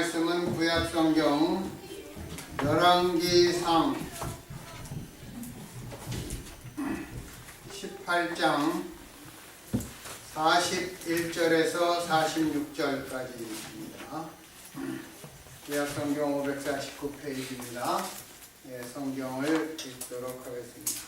말씀은 구약성경 열왕기상 18장 41절에서 46절까지입니다. 구약성경 549페이지입니다. 성경을 읽도록 하겠습니다.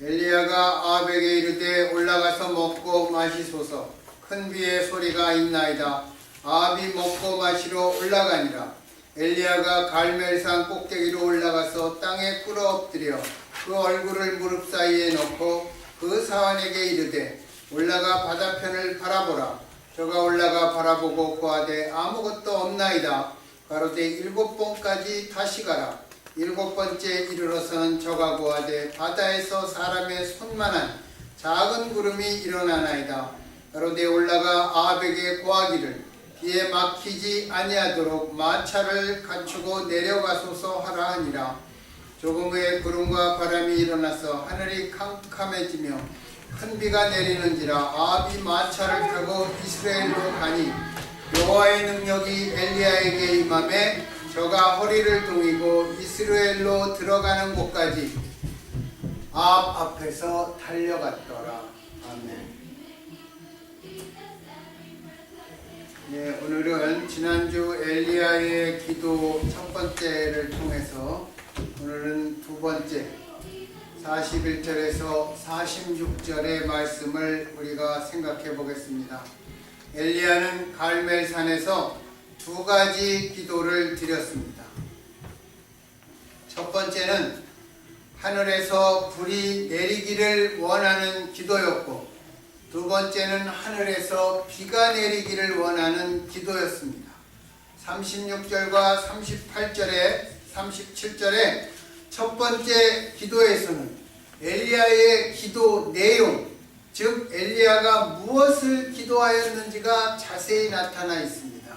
엘리야가 아합에게 이르되 올라가서 먹고 마시소서. 큰 비의 소리가 있나이다. 아합이 먹고 마시러 올라가니라. 엘리야가 갈멜산 꼭대기로 올라가서 땅에 꿇어 엎드려 그 얼굴을 무릎 사이에 넣고 그 사환에게 이르되 올라가 바다편을 바라보라. 저가 올라가 바라보고 고하되 아무것도 없나이다. 가로되 7번까지 다시 가라. 7번째 이르러서는 저가 고하되 바다에서 사람의 손만한 작은 구름이 일어나나이다. 가로되 올라가 아합에게 고하기를 비에 막히지 아니하도록 마차를 갖추고 내려가소서 하라 하니라. 조금 후에 구름과 바람이 일어나서 하늘이 캄캄해지며 큰 비가 내리는지라. 아합이 마차를 타고 이스라엘로 가니 여호와의 능력이 엘리야에게 임하매 저가 허리를 동이고 이스라엘로 들어가는 곳까지 아합 앞에서 달려갔더라. 아멘. 네, 오늘은 지난주 엘리야의 기도 첫 번째를 통해서 오늘은 두 번째 41절에서 46절의 말씀을 우리가 생각해 보겠습니다. 엘리야는 갈멜산에서 두 가지 기도를 드렸습니다. 첫 번째는 하늘에서 불이 내리기를 원하는 기도였고, 두 번째는 하늘에서 비가 내리기를 원하는 기도였습니다. 36절과 37절의 첫 번째 기도에서는 엘리야의 기도 내용, 즉 엘리야가 무엇을 기도하였는지가 자세히 나타나 있습니다.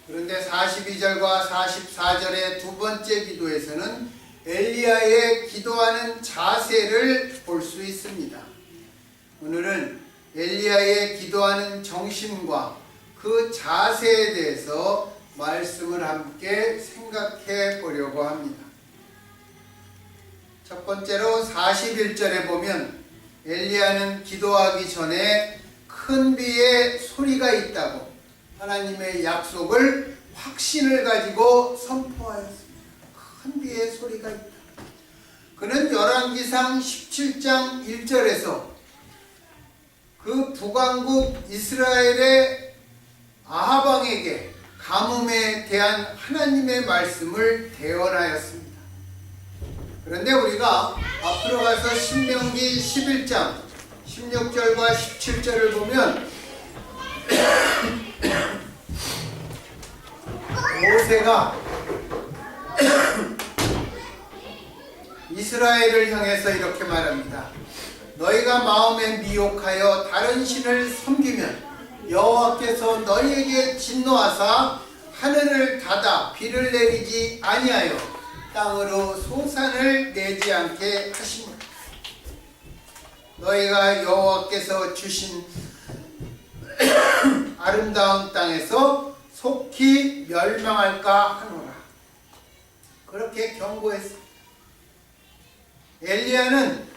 그런데 42절과 44절의 두 번째 기도에서는 엘리야의 기도하는 자세를 볼 수 있습니다. 오늘은 엘리야의 기도하는 정신과 그 자세에 대해서 말씀을 함께 생각해 보려고 합니다. 첫 번째로 41절에 보면 엘리야는 기도하기 전에 큰 비의 소리가 있다고 하나님의 약속을 확신을 가지고 선포하였습니다. 큰 비의 소리가 있다. 그는 열왕기상 17장 1절에서 그 북왕국 이스라엘의 아합 왕에게 가뭄에 대한 하나님의 말씀을 대언하였습니다. 그런데 우리가 앞으로 가서 신명기 11장 16절과 17절을 보면 모세가 이스라엘을 향해서 이렇게 말합니다. 너희가 마음에 미혹하여 다른 신을 섬기면 여호와께서 너희에게 진노하사 하늘을 닫아 비를 내리지 아니하여 땅으로 소산을 내지 않게 하시니라. 너희가 여호와께서 주신 아름다운 땅에서 속히 멸망할까 하노라. 그렇게 경고했습니다. 엘리야는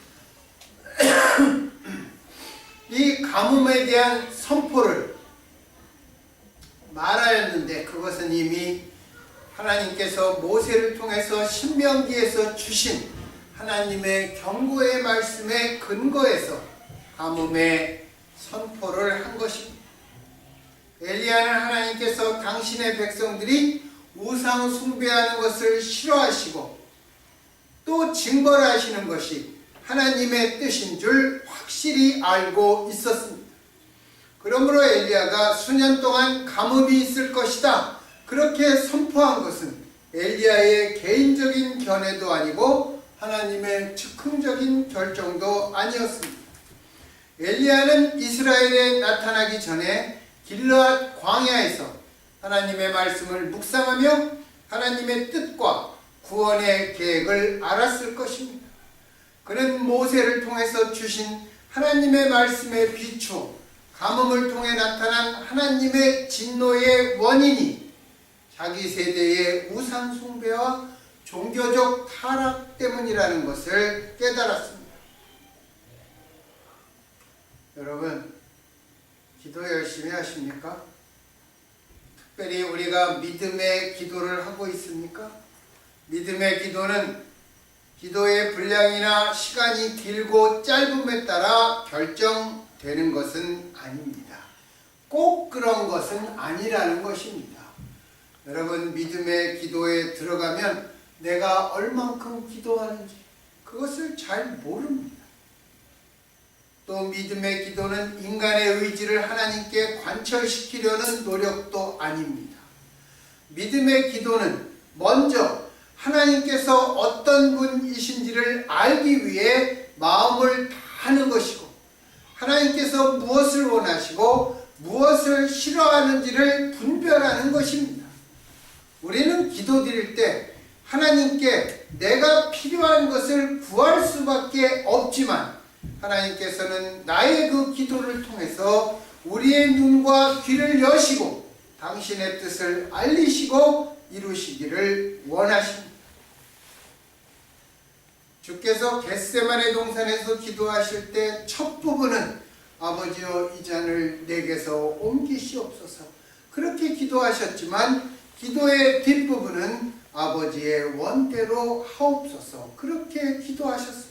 이 가뭄에 대한 선포를 말하였는데 그것은 이미 하나님께서 모세를 통해서 신명기에서 주신 하나님의 경고의 말씀에 근거해서 가뭄의 선포를 한 것입니다. 엘리야는 하나님께서 당신의 백성들이 우상 숭배하는 것을 싫어하시고 또 징벌하시는 것이 하나님의 뜻인 줄 확실히 알고 있었습니다. 그러므로 엘리야가 수년 동안 가뭄이 있을 것이다 그렇게 선포한 것은 엘리야의 개인적인 견해도 아니고 하나님의 즉흥적인 결정도 아니었습니다. 엘리야는 이스라엘에 나타나기 전에 길르앗 광야에서 하나님의 말씀을 묵상하며 하나님의 뜻과 구원의 계획을 알았을 것입니다. 그는 모세를 통해서 주신 하나님의 말씀에 비추어 가뭄을 통해 나타난 하나님의 진노의 원인이 자기 세대의 우상 숭배와 종교적 타락 때문이라는 것을 깨달았습니다. 여러분, 기도 열심히 하십니까? 특별히 우리가 믿음의 기도를 하고 있습니까? 믿음의 기도는 기도의 분량이나 시간이 길고 짧음에 따라 결정되는 것은 아닙니다. 꼭 그런 것은 아니라는 것입니다. 여러분, 믿음의 기도에 들어가면 내가 얼만큼 기도하는지 그것을 잘 모릅니다. 또 믿음의 기도는 인간의 의지를 하나님께 관철시키려는 노력도 아닙니다. 믿음의 기도는 먼저 하나님께서 어떤 분이신지를 알기 위해 마음을 다하는 것이고, 하나님께서 무엇을 원하시고 무엇을 싫어하는지를 분별하는 것입니다. 우리는 기도드릴 때 하나님께 내가 필요한 것을 구할 수밖에 없지만, 하나님께서는 나의 그 기도를 통해서 우리의 눈과 귀를 여시고 당신의 뜻을 알리시고 이루시기를 원하십니다. 주께서 겟세마네 동산에서 기도하실 때 첫 부분은 아버지여 이 잔을 내게서 옮기시옵소서, 그렇게 기도하셨지만 기도의 뒷부분은 아버지의 원대로 하옵소서, 그렇게 기도하셨습니다.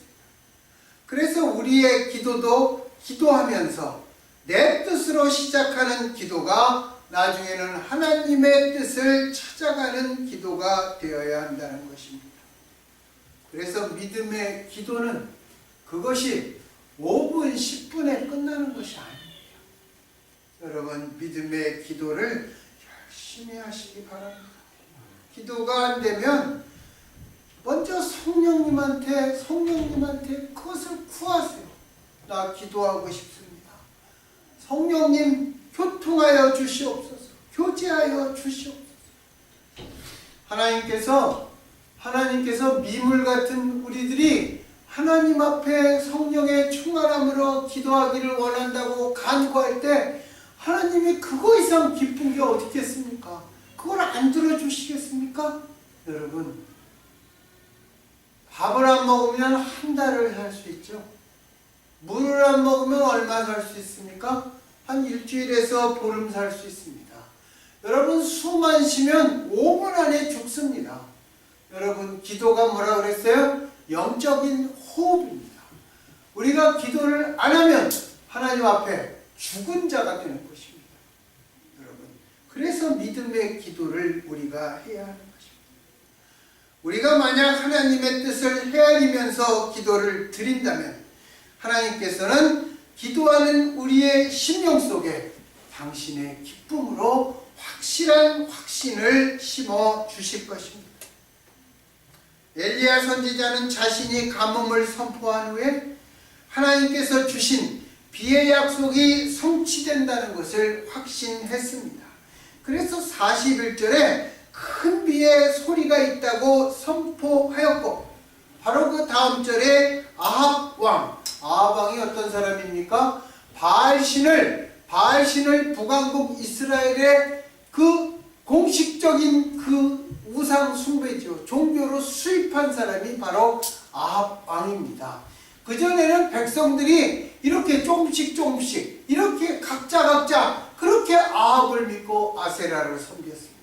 그래서 우리의 기도도 기도하면서 내 뜻으로 시작하는 기도가 나중에는 하나님의 뜻을 찾아가는 기도가 되어야 한다는 것입니다. 그래서 믿음의 기도는 그것이 5분, 10분에 끝나는 것이 아닙니다. 여러분, 믿음의 기도를 열심히 하시기 바랍니다. 기도가 안 되면 먼저 성령님한테 그것을 구하세요. 나 기도하고 싶습니다. 성령님 교통하여 주시옵소서. 교제하여 주시옵소서. 하나님께서 미물 같은 우리들이 하나님 앞에 성령의 충만함으로 기도하기를 원한다고 간구할 때 하나님이 그거 이상 기쁜 게 어디 있겠습니까? 그걸 안 들어주시겠습니까? 여러분, 밥을 안 먹으면 한 달을 살 수 있죠. 물을 안 먹으면 얼마 살 수 있습니까? 한 일주일에서 보름 살 수 있습니다. 여러분, 숨만 쉬면 5분 안에 죽습니다. 여러분, 기도가 뭐라 그랬어요? 영적인 호흡입니다. 우리가 기도를 안 하면 하나님 앞에 죽은 자가 되는 것입니다. 여러분, 그래서 믿음의 기도를 우리가 해야 하는 것입니다. 우리가 만약 하나님의 뜻을 헤아리면서 기도를 드린다면 하나님께서는 기도하는 우리의 심령 속에 당신의 기쁨으로 확실한 확신을 심어 주실 것입니다. 엘리야 선지자는 자신이 가뭄을 선포한 후에 하나님께서 주신 비의 약속이 성취된다는 것을 확신했습니다. 그래서 41절에 큰 비의 소리가 있다고 선포하였고, 바로 그 다음 절에 아합 왕이 어떤 사람입니까? 바알신을 북왕국 이스라엘의 그 공식적인 그 우상 숭배죠. 종교로 수입한 사람이 바로 아합 왕입니다. 그전에는 백성들이 이렇게 조금씩 이렇게 각자 그렇게 아합을 믿고 아세라를 섬겼습니다.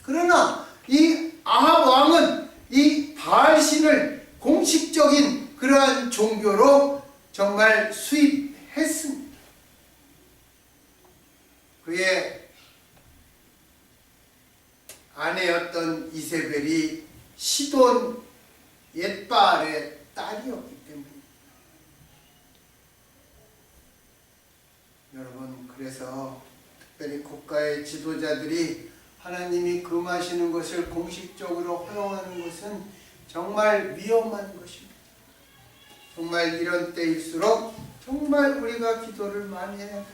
그러나 이 아합 왕은 이 바알신을 공식적인 그러한 종교로 정말 수입했습니다. 그의 아내였던 이세벨이 시돈 옛바알의 딸이었기 때문입니다. 여러분, 그래서 특별히 국가의 지도자들이 하나님이 금하시는 것을 공식적으로 허용하는 것은 정말 위험한 것입니다. 정말 이런 때일수록 정말 우리가 기도를 많이 해야 합니다.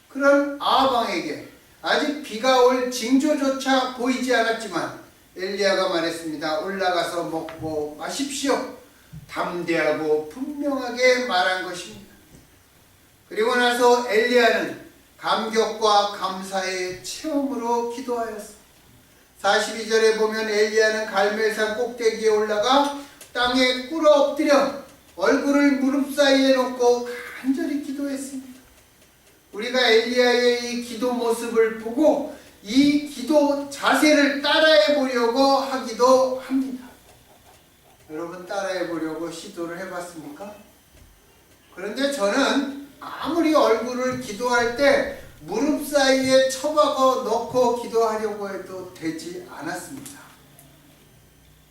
그런 아합 왕에게 아직 비가 올 징조조차 보이지 않았지만 엘리야가 말했습니다. 올라가서 먹고 마십시오. 담대하고 분명하게 말한 것입니다. 그리고 나서 엘리야는 감격과 감사의 체험으로 기도하였습니다. 42절에 보면 엘리야는 갈멜산 꼭대기에 올라가 땅에 꿇어 엎드려 얼굴을 무릎 사이에 놓고 간절히 기도했습니다. 우리가 엘리야의 이 기도 모습을 보고 이 기도 자세를 따라해 보려고 하기도 합니다. 여러분 따라해 보려고 시도를 해봤습니까? 그런데 저는 아무리 얼굴을 기도할 때 무릎 사이에 처박아 넣고 기도하려고 해도 되지 않았습니다.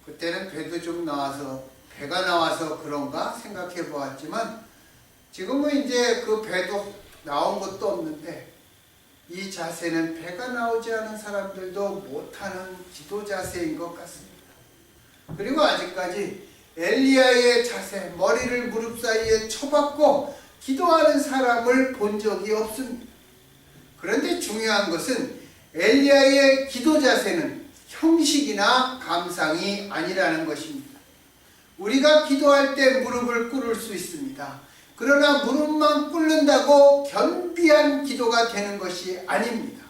그때는 배가 나와서 그런가 생각해 보았지만 지금은 이제 그 배도 나온 것도 없는데 이 자세는 배가 나오지 않은 사람들도 못하는 기도 자세인 것 같습니다. 그리고 아직까지 엘리야의 자세, 머리를 무릎 사이에 쳐박고 기도하는 사람을 본 적이 없습니다. 그런데 중요한 것은 엘리야의 기도 자세는 형식이나 감상이 아니라는 것입니다. 우리가 기도할 때 무릎을 꿇을 수 있습니다. 그러나 무릎만 꿇는다고 겸비한 기도가 되는 것이 아닙니다.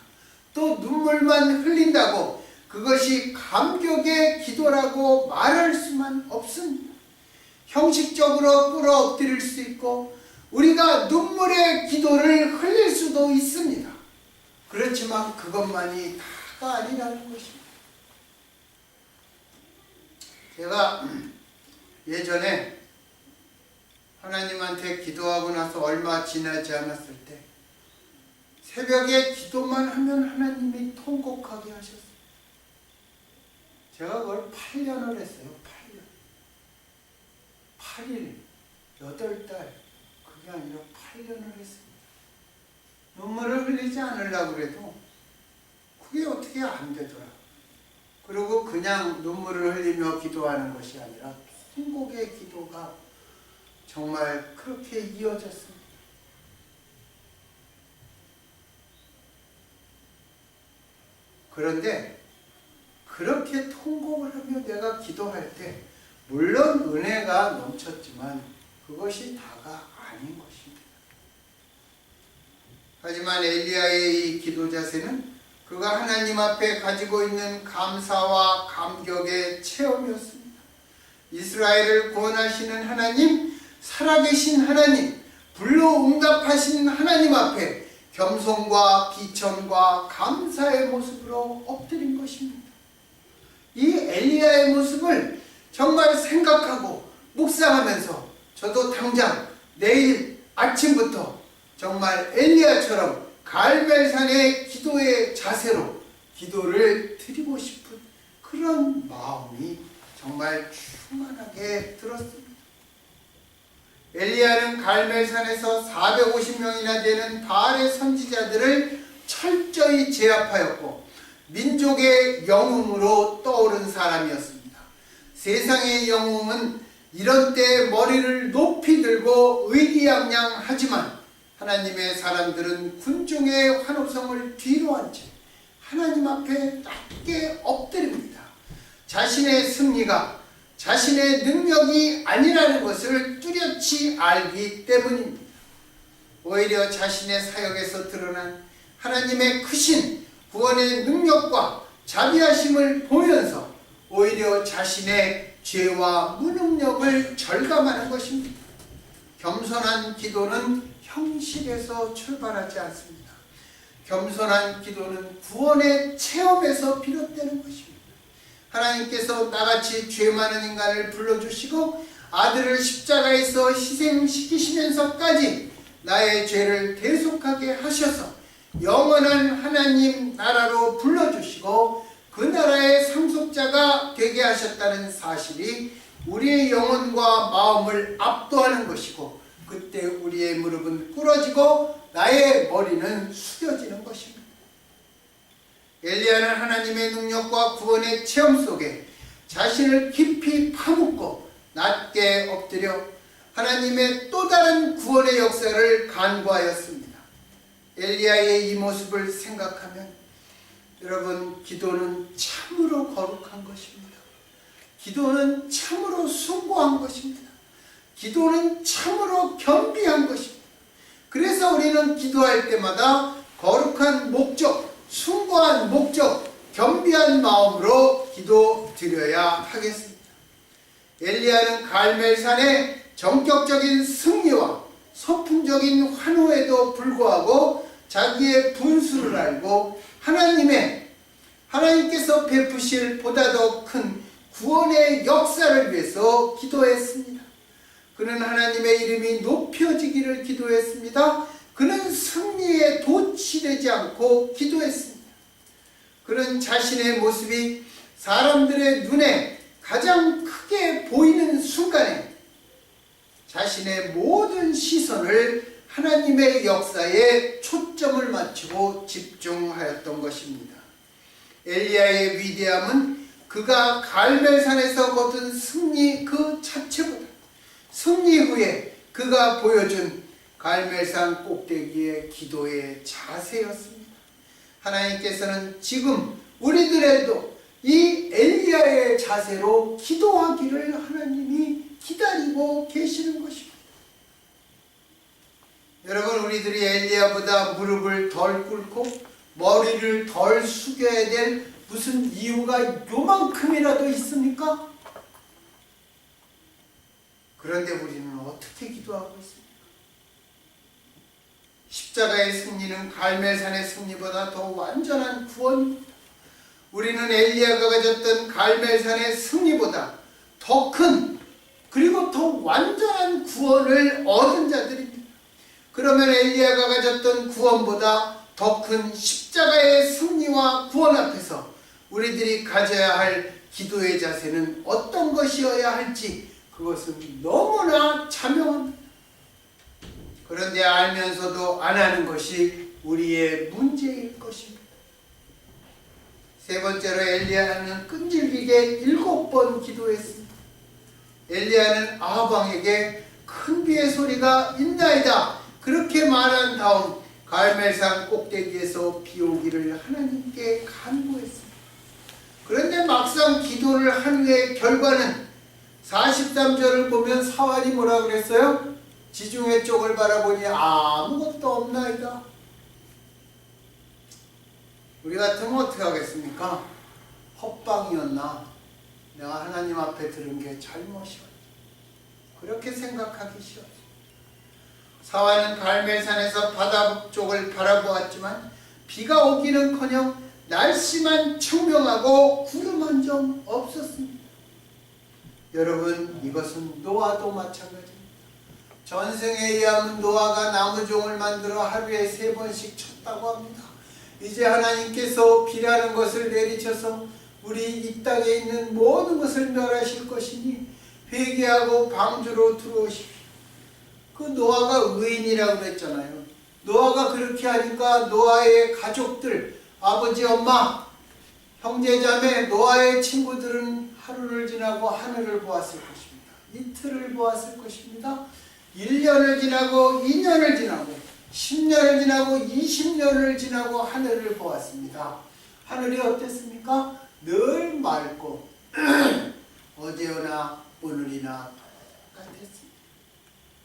또 눈물만 흘린다고 그것이 감격의 기도라고 말할 수만 없습니다. 형식적으로 꿇어 엎드릴 수 있고 우리가 눈물의 기도를 흘릴 수도 있습니다. 그렇지만 그것만이 다가 아니라는 것입니다. 제가 예전에 하나님한테 기도하고 나서 얼마 지나지 않았을 때 새벽에 기도만 하면 하나님이 통곡하게 하셨어요. 제가 그걸 8년을 했어요. 8일, 8달, 그게 아니라 8년을 했습니다. 눈물을 흘리지 않으려고 그래도 그게 어떻게 안 되더라. 그리고 그냥 눈물을 흘리며 기도하는 것이 아니라 통곡의 기도가 정말 그렇게 이어졌습니다. 그런데 그렇게 통곡을 하며 내가 기도할 때 물론 은혜가 넘쳤지만 그것이 다가 아닌 것입니다. 하지만 엘리야의 이 기도 자세는 그가 하나님 앞에 가지고 있는 감사와 감격의 체험이었습니다. 이스라엘을 구원하시는 하나님, 살아계신 하나님, 불로 응답하신 하나님 앞에 겸손과 비천과 감사의 모습으로 엎드린 것입니다. 이 엘리야의 모습을 정말 생각하고 묵상하면서 저도 당장 내일 아침부터 정말 엘리야처럼 갈멜산의 기도의 자세로 기도를 드리고 싶은 그런 마음이 정말 충만하게 들었습니다. 엘리야는 갈멜산에서 450명이나 되는 바알의 선지자들을 철저히 제압하였고 민족의 영웅으로 떠오른 사람이었습니다. 세상의 영웅은 이런 때 머리를 높이 들고 의기양양하지만 하나님의 사람들은 군중의 환호성을 뒤로 한 채 하나님 앞에 낮게 엎드립니다. 자신의 승리가 자신의 능력이 아니라는 것을 뚜렷이 알기 때문입니다. 오히려 자신의 사역에서 드러난 하나님의 크신 구원의 능력과 자비하심을 보면서 오히려 자신의 죄와 무능력을 절감하는 것입니다. 겸손한 기도는 형식에서 출발하지 않습니다. 겸손한 기도는 구원의 체험에서 비롯되는 것입니다. 하나님께서 나같이 죄 많은 인간을 불러주시고 아들을 십자가에서 희생시키시면서까지 나의 죄를 대속하게 하셔서 영원한 하나님 나라로 불러주시고 그 나라의 상속자가 되게 하셨다는 사실이 우리의 영혼과 마음을 압도하는 것이고 그때 우리의 무릎은 꿇어지고 나의 머리는 숙여지는 것입니다. 엘리야는 하나님의 능력과 구원의 체험 속에 자신을 깊이 파묻고 낮게 엎드려 하나님의 또 다른 구원의 역사를 간구하였습니다. 엘리야의 이 모습을 생각하면 여러분, 기도는 참으로 거룩한 것입니다. 기도는 참으로 숭고한 것입니다. 기도는 참으로 겸비한 것입니다. 그래서 우리는 기도할 때마다 거룩한 목적, 숭고한 목적, 겸비한 마음으로 기도드려야 하겠습니다. 엘리야는 갈멜산의 전격적인 승리와 소풍적인 환호에도 불구하고 자기의 분수를 알고 하나님께서 베푸실 보다 더 큰 구원의 역사를 위해서 기도했습니다. 그는 하나님의 이름이 높여지기를 기도했습니다. 그는 승리에 도취되지 않고 기도했습니다. 그는 자신의 모습이 사람들의 눈에 가장 크게 보이는 순간에 자신의 모든 시선을 하나님의 역사에 초점을 맞추고 집중하였던 것입니다. 엘리야의 위대함은 그가 갈멜산에서 거둔 승리 그 자체보다 승리 후에 그가 보여준 갈멜산 꼭대기의 기도의 자세였습니다. 하나님께서는 지금 우리들에도 이 엘리야의 자세로 기도하기를 하나님이 기다리고 계시는 것입니다. 여러분, 우리들이 엘리야보다 무릎을 덜 꿇고 머리를 덜 숙여야 될 무슨 이유가 요만큼이라도 있습니까? 그런데 우리는 어떻게 기도하고 있습니까? 십자가의 승리는 갈멜산의 승리보다 더 완전한 구원입니다. 우리는 엘리야가 가졌던 갈멜산의 승리보다 더 큰 그리고 더 완전한 구원을 얻은 자들입니다. 그러면 엘리야가 가졌던 구원보다 더 큰 십자가의 승리와 구원 앞에서 우리들이 가져야 할 기도의 자세는 어떤 것이어야 할지 그것은 너무나 자명합니다. 그런데 알면서도 안 하는 것이 우리의 문제일 것입니다. 세 번째로 엘리야는 끈질기게 7번 기도했습니다. 엘리야는 아합왕에게 큰 비의 소리가 있나이다 그렇게 말한 다음 갈멜산 꼭대기에서 비 오기를 하나님께 간구했습니다. 그런데 막상 기도를 한 후의 결과는 43절을 보면 사환이 뭐라 그랬어요? 지중해 쪽을 바라보니 아무것도 없나이다. 우리 같으면 어떻게 하겠습니까? 헛방이었나? 내가 하나님 앞에 들은 게 잘못이었나? 그렇게 생각하기 쉬웠어요. 사환은 갈멜산에서 바다 쪽을 바라보았지만 비가 오기는커녕 날씨만 청명하고 구름 한 점 없었습니다. 여러분, 이것은 노아도 마찬가지입니다. 전승에 의하면 노아가 나무종을 만들어 하루에 3번씩 쳤다고 합니다. 이제 하나님께서 비라는 것을 내리쳐서 우리 이 땅에 있는 모든 것을 멸하실 것이니 회개하고 방주로 들어오십시오. 그 노아가 의인이라고 그랬잖아요. 노아가 그렇게 하니까 노아의 가족들, 아버지, 엄마, 형제자매, 노아의 친구들은 하루를 지나고 하늘을 보았을 것입니다. 이틀을 보았을 것입니다. 1년을 지나고 2년을 지나고 10년을 지나고 20년을 지나고 하늘을 보았습니다. 하늘이 어땠습니까? 늘 맑고 어제나 오늘이나 똑같았습니다.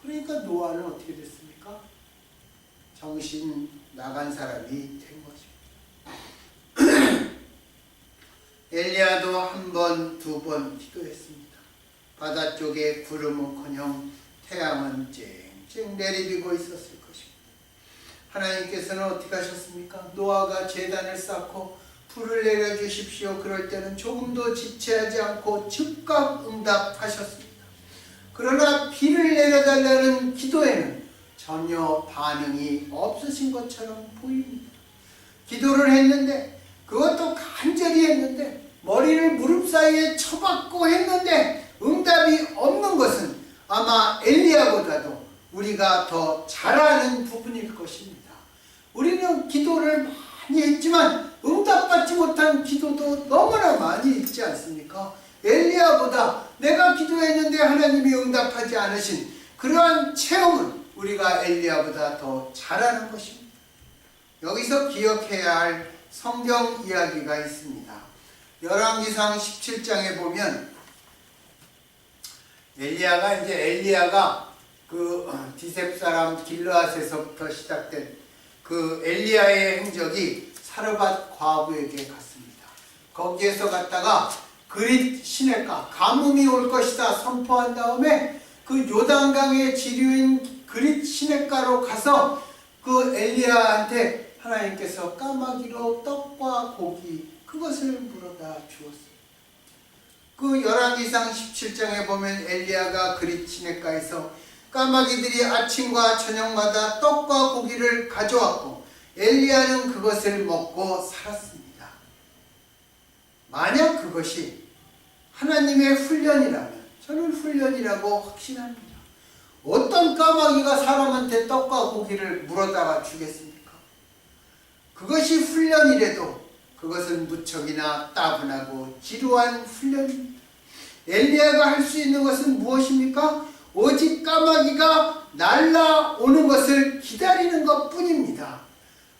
그러니까 노아는 어떻게 됐습니까? 정신 나간 사람이 된 것입니다. 엘리야도 1번, 2번 기도했습니다. 바다 쪽에 구름은커녕 태양은 쨍쨍 내리비고 있었을 것입니다. 하나님께서는 어떻게 하셨습니까? 노아가 제단을 쌓고 불을 내려주십시오. 그럴 때는 조금도 지체하지 않고 즉각 응답하셨습니다. 그러나 비를 내려달라는 기도에는 전혀 반응이 없으신 것처럼 보입니다. 기도를 했는데, 그것도 간절히 했는데, 머리를 무릎 사이에 쳐박고 했는데 응답이 없는 것은 아마 엘리야보다도 우리가 더 잘하는 부분일 것입니다. 우리는 기도를 많이 했지만 응답받지 못한 기도도 너무나 많이 있지 않습니까? 엘리야보다 내가 기도했는데 하나님이 응답하지 않으신 그러한 체험은 우리가 엘리야보다 더 잘하는 것입니다. 여기서 기억해야 할 성경 이야기가 있습니다. 열왕기상 17장에 보면 엘리야가 그 디셉 사람 길르앗에서부터 시작된 그 엘리야의 행적이 사르밧 과부에게 갔습니다. 거기에서 갔다가 그릿 시내가 가뭄이 올 것이다 선포한 다음에 그 요단강의 지류인 그릿 시내가로 가서 그 엘리야한테 하나님께서 까마귀로 떡과 고기 그것을 물어다 주었습니다. 그 열왕기상 17장에 보면 엘리야가 그릿 시내가에서 까마귀들이 아침과 저녁마다 떡과 고기를 가져왔고 엘리야는 그것을 먹고 살았습니다. 만약 그것이 하나님의 훈련이라면 저는 훈련이라고 확신합니다. 어떤 까마귀가 사람한테 떡과 고기를 물어다가 주겠습니까? 그것이 훈련이라도 그것은 무척이나 따분하고 지루한 훈련입니다. 엘리야가 할 수 있는 것은 무엇입니까? 오직 까마귀가 날아오는 것을 기다리는 것 뿐입니다.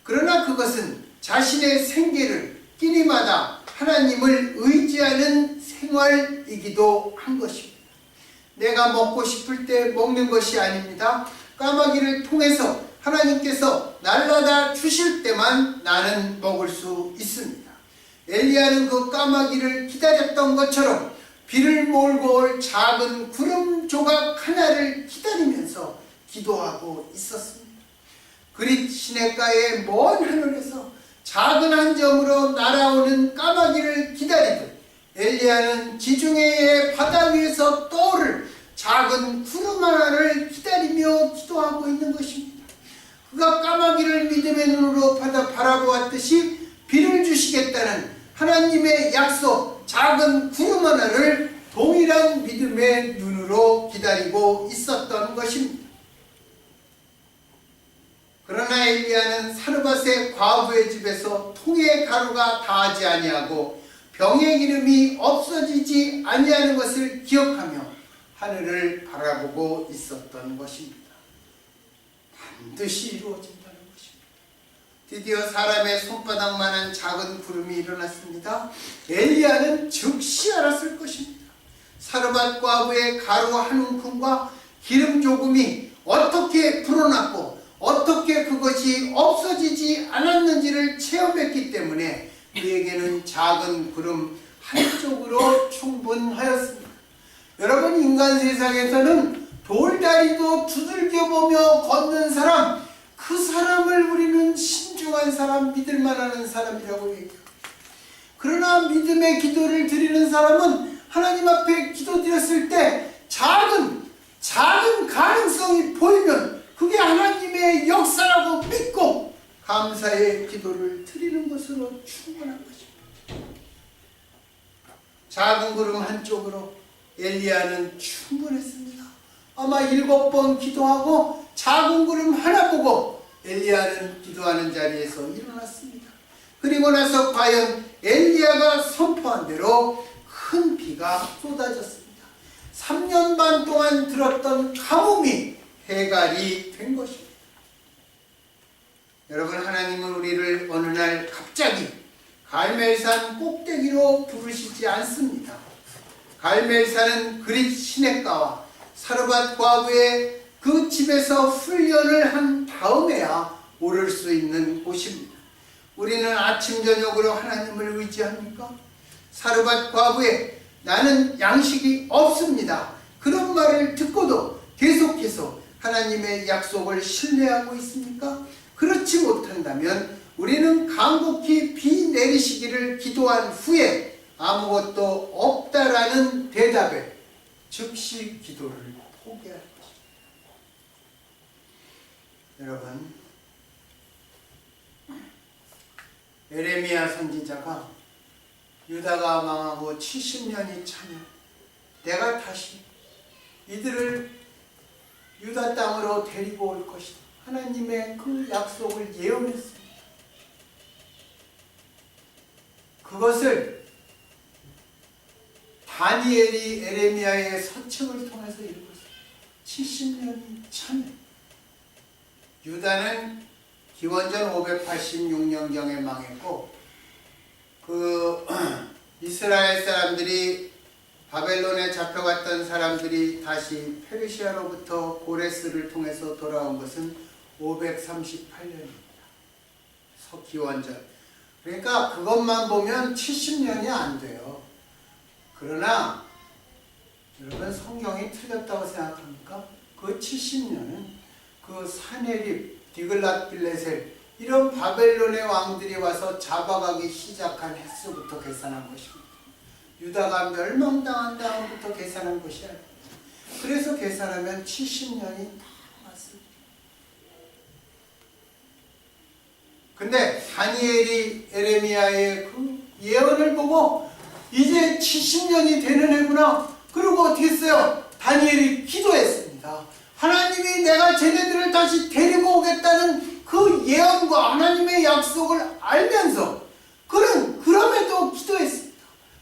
그러나 그것은 자신의 생계를 끼니마다 하나님을 의지하는 생활이기도 한 것입니다. 내가 먹고 싶을 때 먹는 것이 아닙니다. 까마귀를 통해서 하나님께서 날라다 주실 때만 나는 먹을 수 있습니다. 엘리야는 그 까마귀를 기다렸던 것처럼 비를 몰고 올 작은 구름 조각 하나를 기다리면서 기도하고 있었습니다. 그릿 시내가의 먼 하늘에서 작은 한 점으로 날아오는 까마귀를 기다리듯 엘리야는 지중해의 바다 위에서 떠오를 작은 구름 하나를 기다리며 기도하고 있는 것입니다. 그가 까마귀를 믿음의 눈으로 바라보았듯이 비를 주시겠다는 하나님의 약속 작은 구름 하나를 동일한 믿음의 눈으로 기다리고 있었던 것입니다. 그러나 엘리야는 사르밧의 과부의 집에서 통의 가루가 다하지 아니하고 병의 기름이 없어지지 아니하는 것을 기억하며 하늘을 바라보고 있었던 것입니다. 반드시 이루어진다는 것입니다. 드디어 사람의 손바닥만한 작은 구름이 일어났습니다. 엘리야는 즉시 알았을 것입니다. 사르밧 과부의 가루 한 움큼과 기름 조금이 어떻게 불어났고 어떻게 그것이 없어지지 않았는지를 체험했기 때문에 그에게는 작은 구름 한쪽으로 충분하였습니다. 여러분, 인간 세상에서는 돌다리도 두들겨보며 걷는 사람, 그 사람을 우리는 신중한 사람, 믿을만한 사람이라고 얘기합니다. 그러나 믿음의 기도를 드리는 사람은 하나님 앞에 기도드렸을 때 작은 가능성이 보이면 그게 하나님의 역사라고 믿고 감사의 기도를 드리는 것으로 충분한 것입니다. 작은 구름 한쪽으로 엘리야는 충분했습니다. 아마 7번 기도하고 작은 구름 하나 보고 엘리야는 기도하는 자리에서 일어났습니다. 그리고 나서 과연 엘리야가 선포한 대로 큰 비가 쏟아졌습니다. 3년 반 동안 들었던 가뭄이 해갈이 된 것입니다. 여러분, 하나님은 우리를 어느 날 갑자기 갈멜산 꼭대기로 부르시지 않습니다. 갈멜산은 그릿 시내가와 사르밧 과부의 그 집에서 훈련을 한 다음에야 오를 수 있는 곳입니다. 우리는 아침 저녁으로 하나님을 의지합니까? 사르밧 과부의 나는 양식이 없습니다, 그런 말을 듣고도 계속해서 하나님의 약속을 신뢰하고 있습니까? 그렇지 못한다면 우리는 간곡히 비 내리시기를 기도한 후에 아무것도 없다라는 대답에 즉시 기도를 포기할 것입니다. 여러분, 에레미야 선지자가 유다가 망하고 70년이 차면 내가 다시 이들을 유다 땅으로 데리고 올 것이다, 하나님의 그 약속을 예언했습니다. 그것을 다니엘이 에레미야의 서책을 통해서 읽었습니다. 70년이 차면 유다는 기원전 586년경에 망했고 그 이스라엘 사람들이 바벨론에 잡혀갔던 사람들이 다시 페르시아로부터 고레스를 통해서 돌아온 것은 538년입니다. 기원전. 그러니까 그것만 보면 70년이 안 돼요. 그러나 여러분 성경이 틀렸다고 생각합니까? 그 70년은 그 사네립, 디글랏빌레셀 이런 바벨론의 왕들이 와서 잡아가기 시작한 횟수부터 계산한 것입니다. 유다가 멸망당한 다음부터 계산한 것이 아닙니다. 그래서 계산하면 70년이 다 맞습니다. 근데 다니엘이 에레미야의 그 예언을 보고 이제 70년이 되는 해구나. 그리고 어떻게 했어요? 다니엘이 기도했습니다. 하나님이 내가 쟤네들을 다시 데리고 오겠다는 그 예언과 하나님의 약속을 알면서 그럼에도 기도했습니다.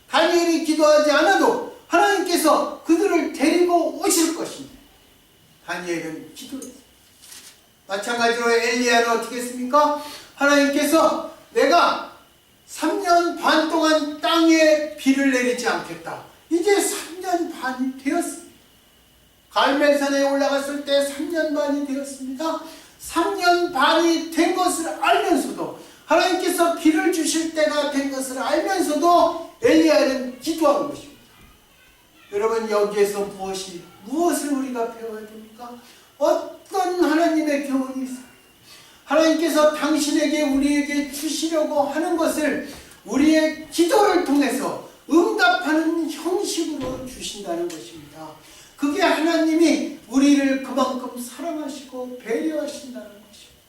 다니엘이 기도하지 않아도 하나님께서 그들을 데리고 오실 것입니다. 다니엘은 기도했습니다. 마찬가지로 엘리야는 어떻게 했습니까? 하나님께서 내가 3년 반 동안 땅에 비를 내리지 않겠다. 이제 3년 반이 되었습니다. 갈멜산에 올라갔을 때 3년 반이 되었습니다. 3년 반이 된 것을 알면서도 하나님께서 비를 주실 때가 된 것을 알면서도 엘리야는 기도한 것입니다. 여러분 여기에서 무엇을 우리가 배워야 됩니까? 어떤 하나님의 교훈이 있습니다. 하나님께서 당신에게 우리에게 주시려고 하는 것을 우리의 기도를 통해서 응답하는 형식으로 주신다는 것입니다. 그게 하나님이 우리를 그만큼 사랑하시고 배려하신다는 것입니다.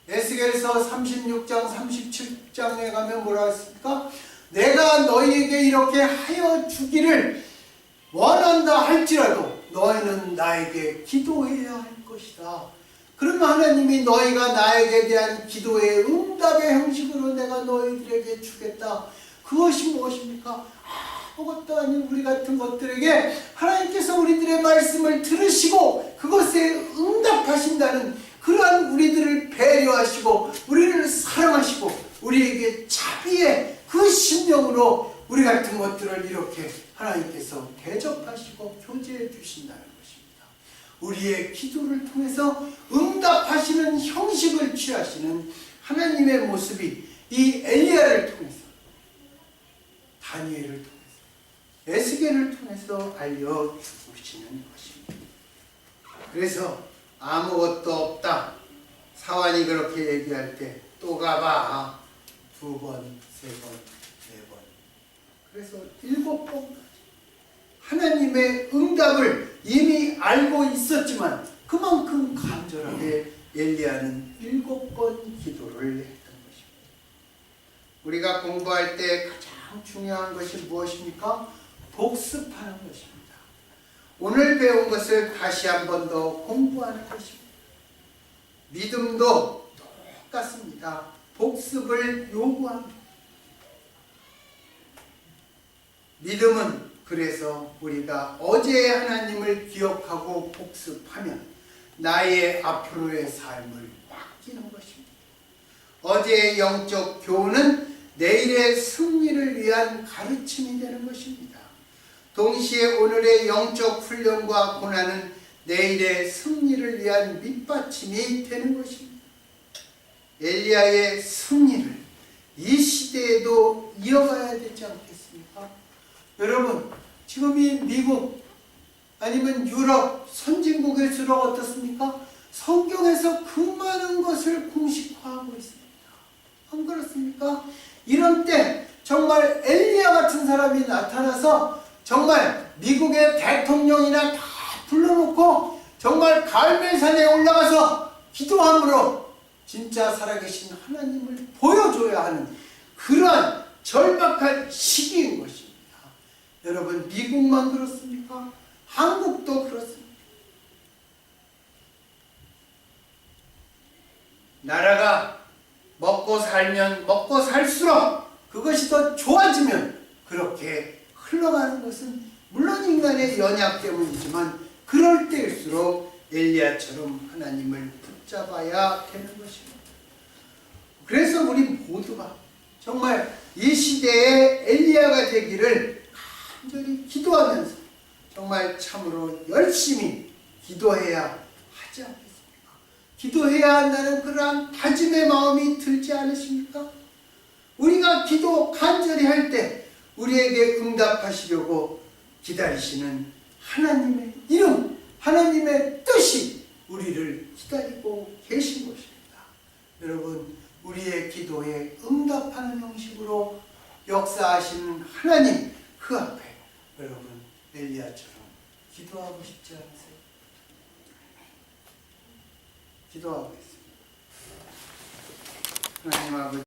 에스겔서 36장 37장에 가면 뭐라고 했습니까? 내가 너희에게 이렇게 하여 주기를 원한다 할지라도 너희는 나에게 기도해야 할 것이다. 그러면 하나님이 너희가 나에게 대한 기도의 응답의 형식으로 내가 너희들에게 주겠다. 그것이 무엇입니까? 아무것도 아닌 우리 같은 것들에게 하나님께서 우리들의 말씀을 들으시고 그것에 응답하신다는 그러한 우리들을 배려하시고 우리를 사랑하시고 우리에게 자비의 그 심령으로 우리 같은 것들을 이렇게 하나님께서 대접하시고 교제해 주신다는 것입니다. 우리의 기도를 통해서 응답하시는 형식을 취하시는 하나님의 모습이 이 엘리야를 통해서, 다니엘을 통해서, 에스겔을 통해서 알려주시는 것입니다. 그래서 아무것도 없다, 사환이 그렇게 얘기할 때 또 가봐, 2번, 3번, 4번, 그래서 7번까지 하나님의 응답을 이미 알고 있었지만 그만큼 간절하게 엘리야는 7번 기도를 했던 것입니다. 우리가 공부할 때 가장 중요한 것이 무엇입니까? 복습하는 것입니다. 오늘 배운 것을 다시 한 번 더 공부하는 것입니다. 믿음도 똑같습니다. 복습을 요구합니다. 믿음은 그래서 우리가 어제의 하나님을 기억하고 복습하면 나의 앞으로의 삶을 바뀌는 것입니다. 어제의 영적 교훈은 내일의 승리를 위한 가르침이 되는 것입니다. 동시에 오늘의 영적 훈련과 고난은 내일의 승리를 위한 밑받침이 되는 것입니다. 엘리야의 승리를 이 시대에도 이어가야 되지 않겠습니까? 여러분, 지금 이 미국 아니면 유럽 선진국일수록 어떻습니까? 성경에서 그 많은 것을 공식화하고 있습니다. 안 그렇습니까? 이런 때 정말 엘리야 같은 사람이 나타나서 정말 미국의 대통령이나 다 불러놓고 정말 갈멜산에 올라가서 기도함으로 진짜 살아계신 하나님을 보여줘야 하는 그러한 절박한 시기인 것입니다. 여러분, 미국만 그렇습니까? 한국도 그렇습니다. 나라가 먹고 살면 먹고 살수록 그것이 더 좋아지면 그렇게 흘러가는 것은 물론 인간의 연약 때문이지만 그럴 때일수록 엘리야처럼 하나님을 붙잡아야 되는 것입니다. 그래서 우리 모두가 정말 이 시대의 엘리야가 되기를 간절히 기도하면서 정말 참으로 열심히 기도해야 하지 않겠습니까? 기도해야 한다는 그러한 다짐의 마음이 들지 않으십니까? 우리가 기도 간절히 할 때 우리에게 응답하시려고 기다리시는 하나님의 이름, 하나님의 뜻이 우리를 기다리고 계신 것입니다. 여러분, 우리의 기도에 응답하는 형식으로 역사하시는 하나님, 그 앞에 여러분 엘리야처럼 기도하고 싶지 않으세요? 기도하고 있습니다. 하나님 아버지,